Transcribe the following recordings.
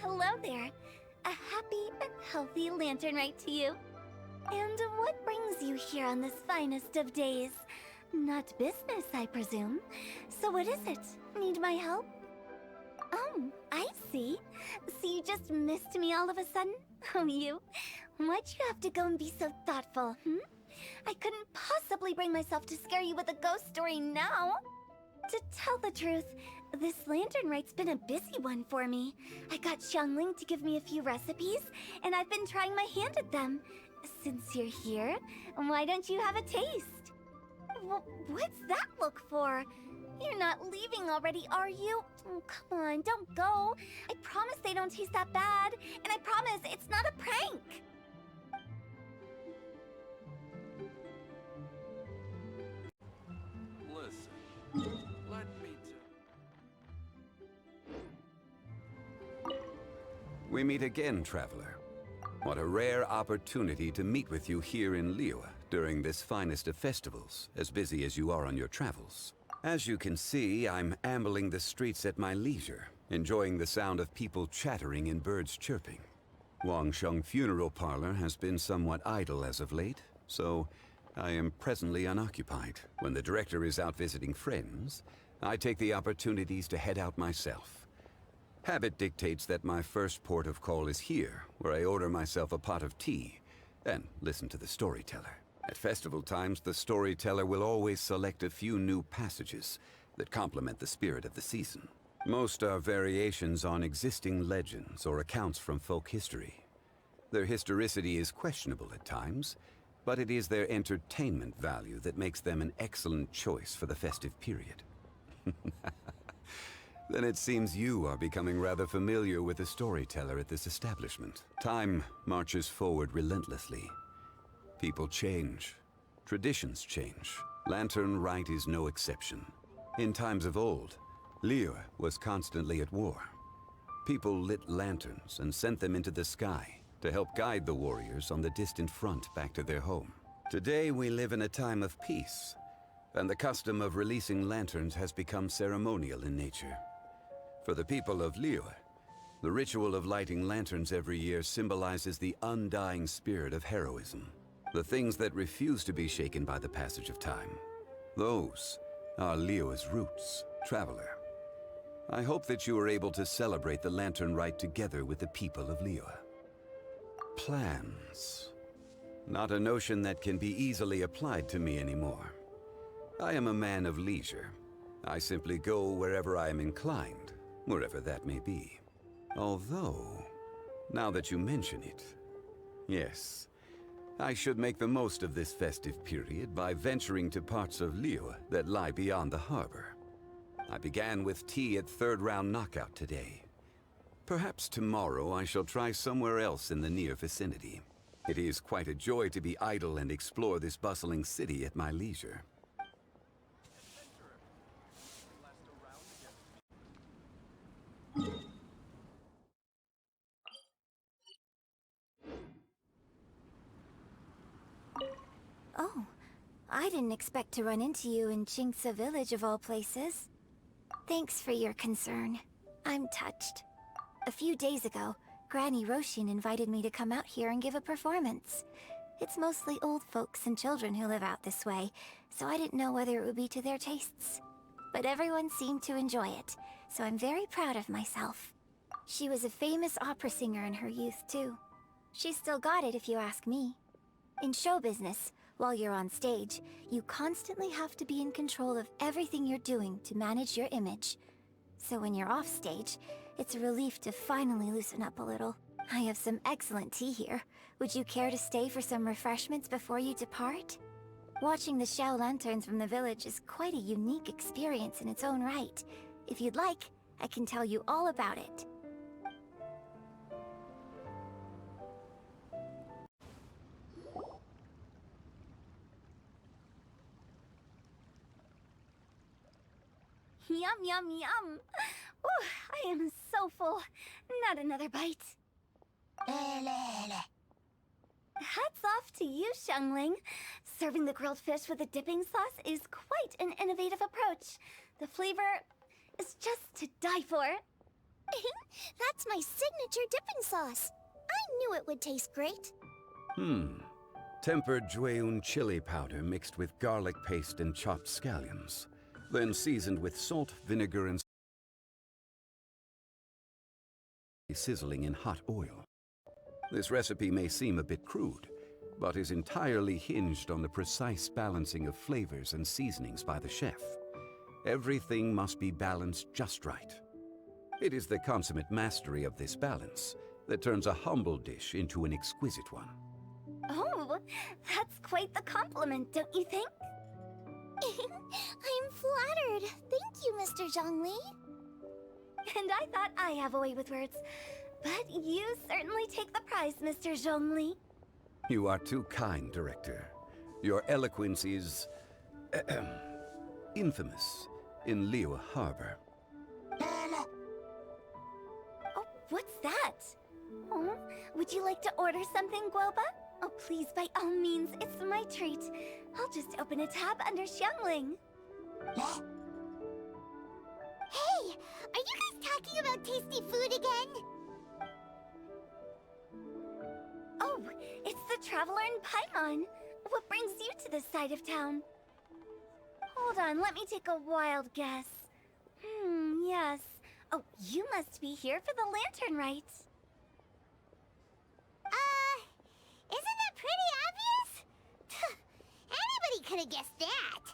hello there. A happy and healthy lantern rite to you. And what brings you here on this finest of days? Not business, I presume. So what is it? Need my help? Oh, I see. So you just missed me all of a sudden? Oh, you? Why'd you have to go and be so thoughtful, I couldn't possibly bring myself to scare you with a ghost story now. To tell the truth, this lantern rite's been a busy one for me. I got Xiangling to give me a few recipes, and I've been trying my hand at them. Since you're here, why don't you have a taste? What's that look for? You're not leaving already, are you? Oh, come on, don't go. I promise they don't taste that bad, and I promise it's not a prank. Listen, let me We meet again, traveler. What a rare opportunity to meet with you here in Liyue during this finest of festivals, as busy as you are on your travels. As you can see, I'm ambling the streets at my leisure, enjoying the sound of people chattering and birds chirping. Wangsheng Funeral Parlor has been somewhat idle as of late, so I am presently unoccupied. When the director is out visiting friends, I take the opportunities to head out myself. Habit dictates that my first port of call is here, where I order myself a pot of tea and listen to the storyteller. At festival times, the storyteller will always select a few new passages that complement the spirit of the season. Most are variations on existing legends or accounts from folk history. Their historicity is questionable at times, but it is their entertainment value that makes them an excellent choice for the festive period. Then it seems you are becoming rather familiar with the storyteller at this establishment. Time marches forward relentlessly. People change. Traditions change. Lantern Rite is no exception. In times of old, Liyue was constantly at war. People lit lanterns and sent them into the sky to help guide the warriors on the distant front back to their home. Today we live in a time of peace, and the custom of releasing lanterns has become ceremonial in nature. For the people of Liyue, the ritual of lighting lanterns every year symbolizes the undying spirit of heroism. The things that refuse to be shaken by the passage of time. Those are Liyue's roots, traveler. I hope that you are able to celebrate the Lantern Rite together with the people of Liyue. Plans. Not a notion that can be easily applied to me anymore. I am a man of leisure. I simply go wherever I am inclined, wherever that may be. Although, now that you mention it, yes, I should make the most of this festive period by venturing to parts of Liyue that lie beyond the harbor. I began with tea at third round knockout today. Perhaps tomorrow I shall try somewhere else in the near vicinity. It is quite a joy to be idle and explore this bustling city at my leisure. Oh, I didn't expect to run into you in Jinxa Village of all places. Thanks for your concern. I'm touched. A few days ago, Granny Roshin invited me to come out here and give a performance. It's mostly old folks and children who live out this way, so I didn't know whether it would be to their tastes. But everyone seemed to enjoy it, so I'm very proud of myself. She was a famous opera singer in her youth, too. She's still got it if you ask me. In show business, while you're on stage, you constantly have to be in control of everything you're doing to manage your image. So when you're off stage, it's a relief to finally loosen up a little. I have some excellent tea here. Would you care to stay for some refreshments before you depart? Watching the Xiao lanterns from the village is quite a unique experience in its own right. If you'd like, I can tell you all about it. Yum, yum, yum! Ooh, I am so full. Not another bite. Hats off to you, Xiangling. Serving the grilled fish with a dipping sauce is quite an innovative approach. The flavor is just to die for. That's my signature dipping sauce. I knew it would taste great. Tempered Jueyun chili powder mixed with garlic paste and chopped scallions, then seasoned with salt, vinegar, and sizzling in hot oil. This recipe may seem a bit crude, but is entirely hinged on the precise balancing of flavors and seasonings by the chef. Everything must be balanced just right. It is the consummate mastery of this balance that turns a humble dish into an exquisite one. Oh, that's quite the compliment, don't you think? I'm flattered. Thank you, Mr. Zhongli. And I thought I have a way with words. But you certainly take the prize, Mr. Zhongli. You are too kind, Director. Your eloquence is infamous in Liyue Harbor. Oh, what's that? Oh, would you like to order something, Guoba? Oh, please, by all means, it's my treat. I'll just open a tab under Xiangling. Hey, are you guys talking about tasty food again? Oh, it's the Traveler in Paimon. What brings you to this side of town? Hold on, let me take a wild guess. Yes. Oh, you must be here for the lantern rite. Isn't that pretty obvious? Anybody could have guessed that.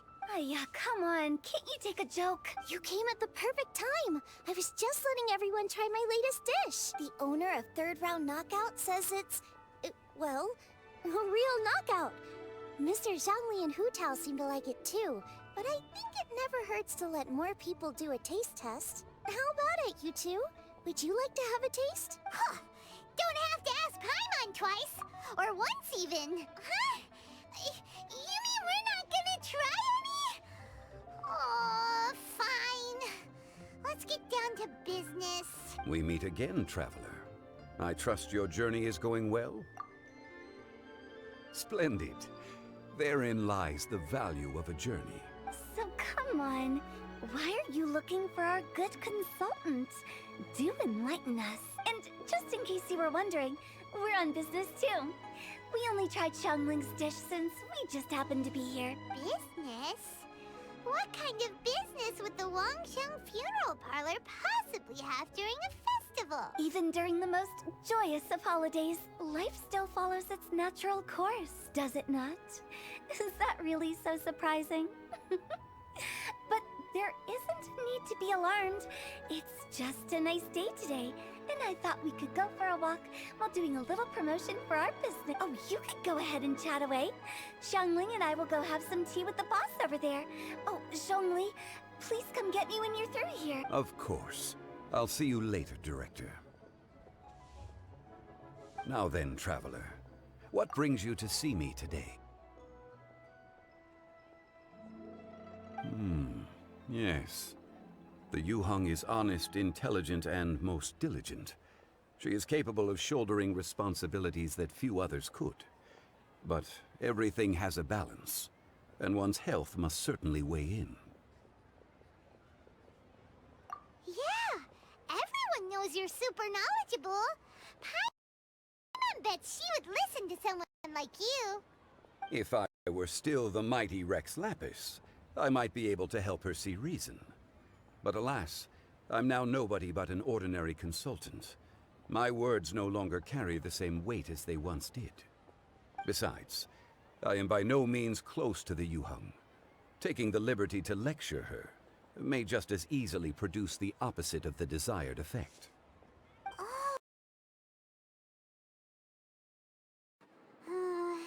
Yeah, come on. Can't you take a joke? You came at the perfect time. I was just letting everyone try my latest dish. The owner of Third Round Knockout says it's, well, a real knockout. Mr. Zhongli and Hutao seem to like it too, but I think it never hurts to let more people do a taste test. How about it, you two? Would you like to have a taste? Huh. Don't have to ask Paimon twice, or once even. Huh? You mean we're not gonna try any? Oh, fine. Let's get down to business. We meet again, Traveler. I trust your journey is going well? Splendid. Therein lies the value of a journey. So come on. Why are you looking for our good consultant? Do enlighten us. And just in case you were wondering, we're on business too. We only tried Xiangling's dish since we just happened to be here. Business? What kind of business would the Wangsheng funeral parlor possibly have during a festival? Even during the most joyous of holidays, life still follows its natural course, does it not? Is that really so surprising? But there isn't need to be alarmed. It's just a nice day today, and I thought we could go for a walk while doing a little promotion for our business. Oh, you could go ahead and chat away. Xiangling and I will go have some tea with the boss over there. Oh, Zhongli, please come get me when you're through here. Of course. I'll see you later, Director. Now then, Traveler, what brings you to see me today? Yes. The Yuheng is honest, intelligent, and most diligent. She is capable of shouldering responsibilities that few others could. But everything has a balance, and one's health must certainly weigh in. Yeah, everyone knows you're super knowledgeable. Paimon bets she would listen to someone like you. If I were still the mighty Rex Lapis, I might be able to help her see reason. But alas, I'm now nobody but an ordinary consultant. My words no longer carry the same weight as they once did. Besides, I am by no means close to the Yuheng. Taking the liberty to lecture her may just as easily produce the opposite of the desired effect. Then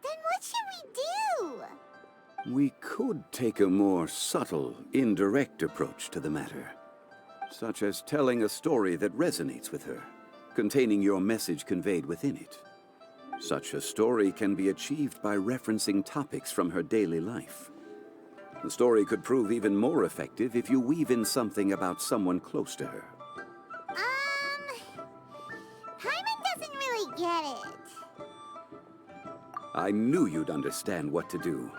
what should we do? We could take a more subtle, indirect approach to the matter, such as telling a story that resonates with her, containing your message conveyed within it. Such a story can be achieved by referencing topics from her daily life. The story could prove even more effective if you weave in something about someone close to her. Paimon doesn't really get it. I knew you'd understand what to do.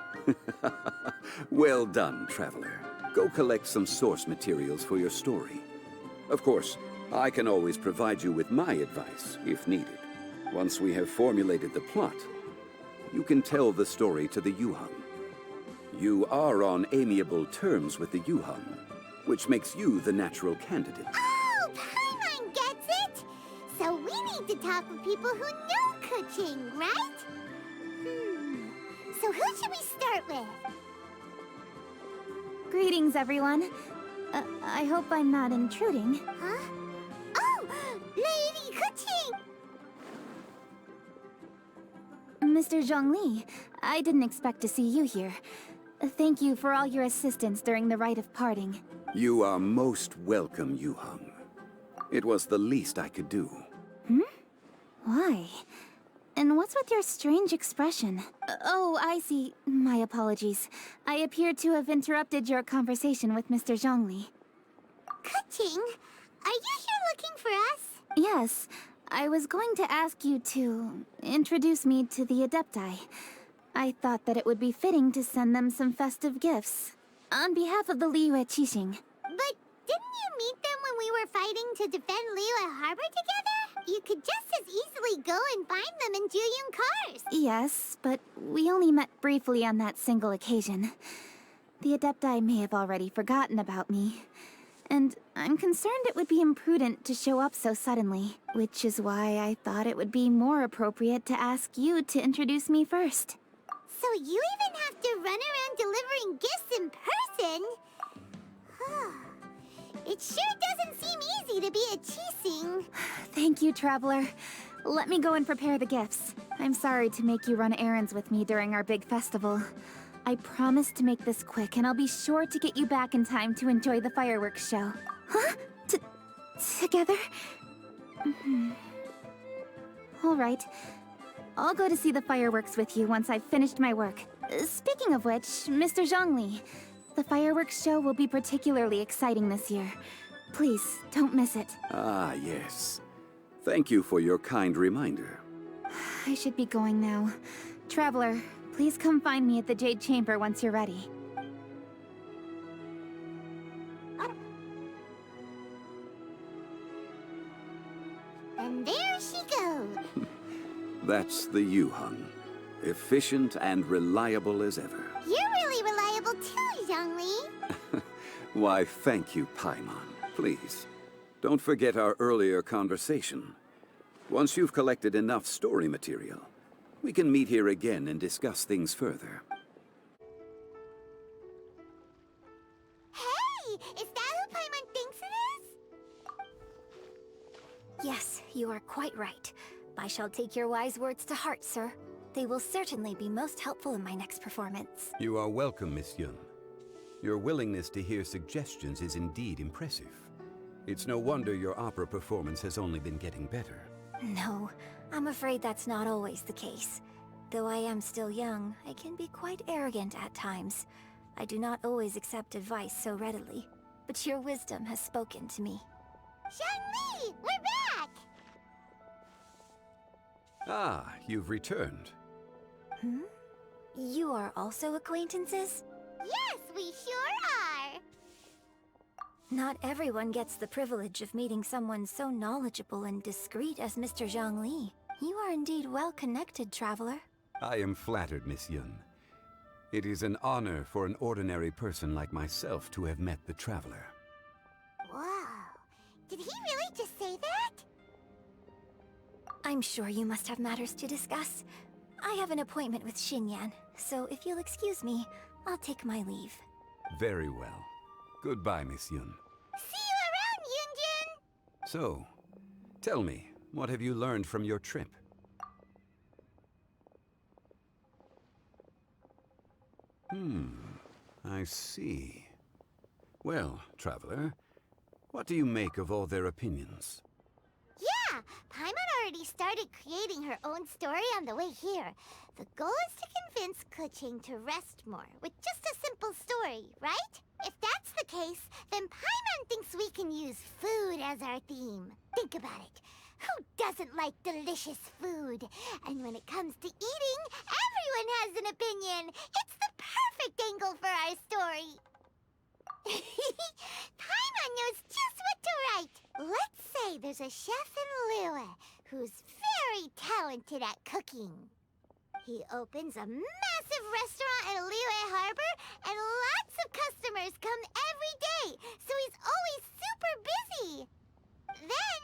Well done, Traveler. Go collect some source materials for your story. Of course, I can always provide you with my advice, if needed. Once we have formulated the plot, you can tell the story to the Yuhang. You are on amiable terms with the Yuhang, which makes you the natural candidate. Oh, Paimon gets it! So we need to talk with people who know Kuching, right? So who should we start with? Greetings, everyone. I hope I'm not intruding. Huh? Oh! Lady Kuching! Mr. Zhongli, I didn't expect to see you here. Thank you for all your assistance during the rite of parting. You are most welcome, Yuhang. It was the least I could do. Why? And what's with your strange expression? Oh, I see. My apologies. I appear to have interrupted your conversation with Mr. Zhongli. Kuching, are you here looking for us? Yes, I was going to ask you to introduce me to the Adepti. I thought that it would be fitting to send them some festive gifts. On behalf of the Liyue Qixing. But didn't you meet them when we were fighting to defend Liyue Harbor together? You could just as easily go and find them in Juyun cars. Yes, but we only met briefly on that single occasion. The Adepti may have already forgotten about me. And I'm concerned it would be imprudent to show up so suddenly, which is why I thought it would be more appropriate to ask you to introduce me first. So you even have to run around delivering gifts in person? It sure doesn't seem easy to be a Qixing. Thank you, Traveler. Let me go and prepare the gifts. I'm sorry to make you run errands with me during our big festival. I promise to make this quick, and I'll be sure to get you back in time to enjoy the fireworks show. Huh? Together? All right. I'll go to see the fireworks with you once I've finished my work. Speaking of which, Mr. Zhongli, the fireworks show will be particularly exciting this year. Please, don't miss it. Ah, yes. Thank you for your kind reminder. I should be going now. Traveler, please come find me at the Jade Chamber once you're ready. And there she goes. That's the Yuhang. Efficient and reliable as ever. You're really reliable too, Zhongli. Why, thank you, Paimon. Please, don't forget our earlier conversation. Once you've collected enough story material, we can meet here again and discuss things further. Hey! Is that who Paimon thinks it is? Yes, you are quite right. I shall take your wise words to heart, sir. They will certainly be most helpful in my next performance. You are welcome, Miss Yun. Your willingness to hear suggestions is indeed impressive. It's no wonder your opera performance has only been getting better. No, I'm afraid that's not always the case. Though I am still young, I can be quite arrogant at times. I do not always accept advice so readily, but your wisdom has spoken to me. Zhongli, we're back! Ah, you've returned. You are also acquaintances? Yes, we sure are! Not everyone gets the privilege of meeting someone so knowledgeable and discreet as Mr. Zhongli. You are indeed well-connected, traveler. I am flattered, Miss Yun. It is an honor for an ordinary person like myself to have met the traveler. Wow. Did he really just say that? I'm sure you must have matters to discuss. I have an appointment with Xinyan, so if you'll excuse me, I'll take my leave. Very well. Goodbye, Miss Yun. See you around, Yunjin! So, tell me, what have you learned from your trip? I see. Well, traveler, what do you make of all their opinions? Yeah, Paimon already started creating her own story on the way here. The goal is to convince Kuching to rest more with just a simple story, right? If that's the case, then Paimon thinks we can use food as our theme. Think about it. Who doesn't like delicious food? And when it comes to eating, everyone has an opinion. It's the perfect angle for our story. Paimon knows just what to write. Let's say there's a chef in Liyue who's very talented at cooking. He opens a massive restaurant in Liyue Harbor, and lots of customers come every day, so he's always super busy. Then,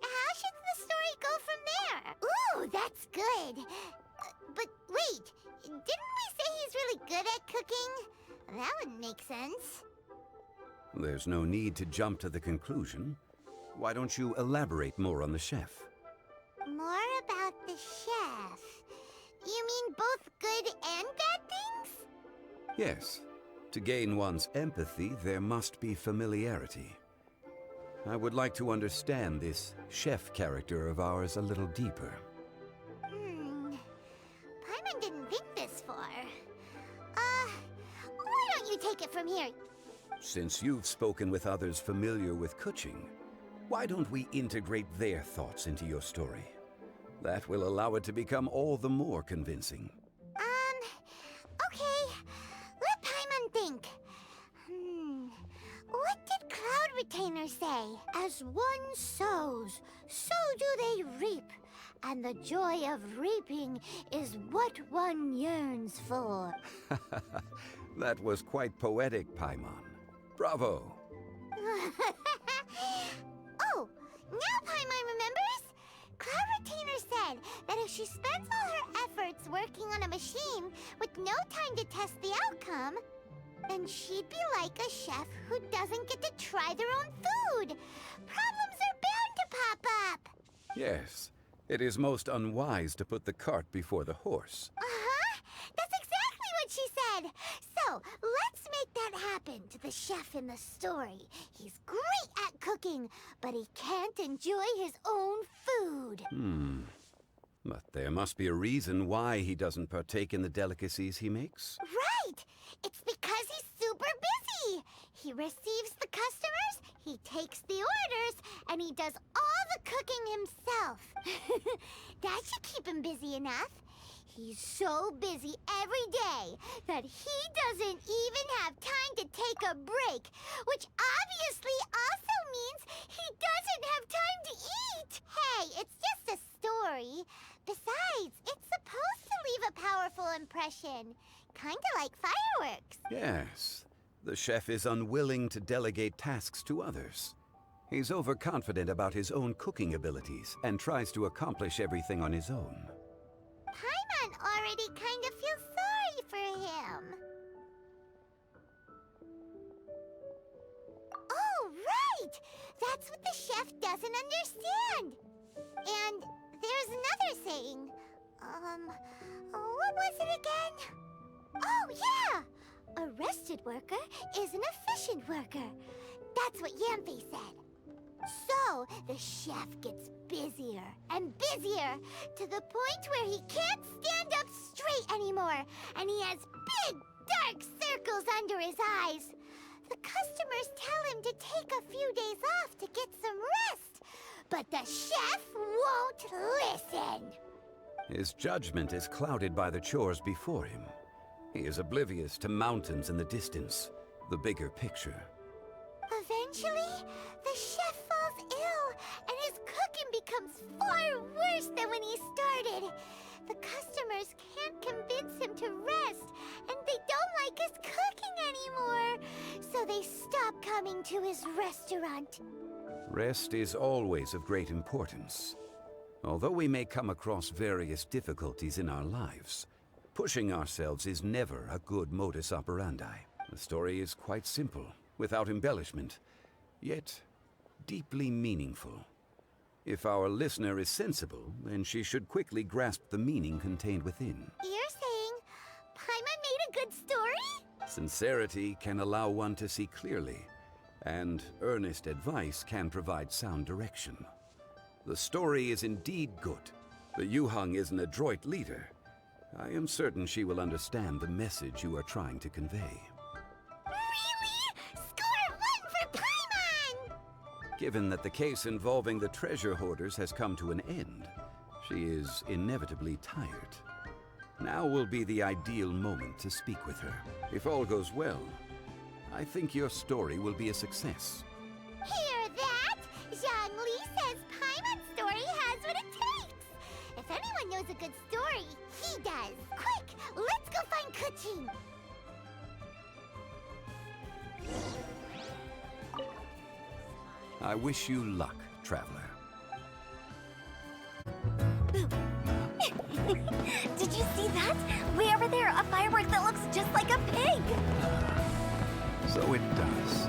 how should the story go from there? Ooh, that's good. But wait, didn't we say he's really good at cooking? That wouldn't make sense. There's no need to jump to the conclusion. Why don't you elaborate more on the chef? More about the chef. You mean both good and bad things? Yes. To gain one's empathy, there must be familiarity. I would like to understand this chef character of ours a little deeper. Paimon didn't think this far. Why don't you take it from here? Since you've spoken with others familiar with cooking, why don't we integrate their thoughts into your story? That will allow it to become all the more convincing. Okay. Let Paimon think. What did Cloud Retainer say? As one sows, so do they reap. And the joy of reaping is what one yearns for. That was quite poetic, Paimon. Bravo! Oh, now Paimon remembers? Cloud Retainer said that if she spends all her efforts working on a machine with no time to test the outcome, then she'd be like a chef who doesn't get to try their own food. Problems are bound to pop up. Yes, it is most unwise to put the cart before the horse. That's exactly what she said. So, let's make that happen to the chef in the story. He's great at cooking, but he can't enjoy his own food. But there must be a reason why he doesn't partake in the delicacies he makes. Right! It's because he's super busy. He receives the customers, he takes the orders, and he does all the cooking himself. That should keep him busy enough. He's so busy every day that he doesn't even have time to take a break, which obviously also means he doesn't have time to eat. Hey, it's just a story. Besides, it's supposed to leave a powerful impression. Kinda like fireworks. Yes, the chef is unwilling to delegate tasks to others. He's overconfident about his own cooking abilities and tries to accomplish everything on his own. Paimon already kind of feels sorry for him. Oh, right! That's what the chef doesn't understand. And there's another saying. What was it again? Oh, yeah! A rested worker is an efficient worker. That's what Yamfe said. So, the chef gets busier and busier to the point where he can't stand up straight anymore, and he has big, dark circles under his eyes. The customers tell him to take a few days off to get some rest, but the chef won't listen. His judgment is clouded by the chores before him. He is oblivious to mountains in the distance, the bigger picture. Eventually, the chef falls ill, and his cooking becomes far worse than when he started. The customers can't convince him to rest, and they don't like his cooking anymore, so they stop coming to his restaurant. Rest is always of great importance. Although we may come across various difficulties in our lives, pushing ourselves is never a good modus operandi. The story is quite simple, without embellishment, yet deeply meaningful. If our listener is sensible, then she should quickly grasp the meaning contained within. You're saying Paimon made a good story? Sincerity can allow one to see clearly, and earnest advice can provide sound direction. The story is indeed good. The Yuhang is an adroit leader. I am certain she will understand the message you are trying to convey. Really? Score 1 for Paimon! Given that the case involving the treasure hoarders has come to an end, she is inevitably tired. Now will be the ideal moment to speak with her. If all goes well, I think your story will be a success. Hear that? Zhongli says Paimon's story has what it takes. If anyone knows a good story, he does. Quick, let's go find Kuching. I wish you luck, traveler. Did you see that? Way over there, a firework that looks just like a pig! So it does.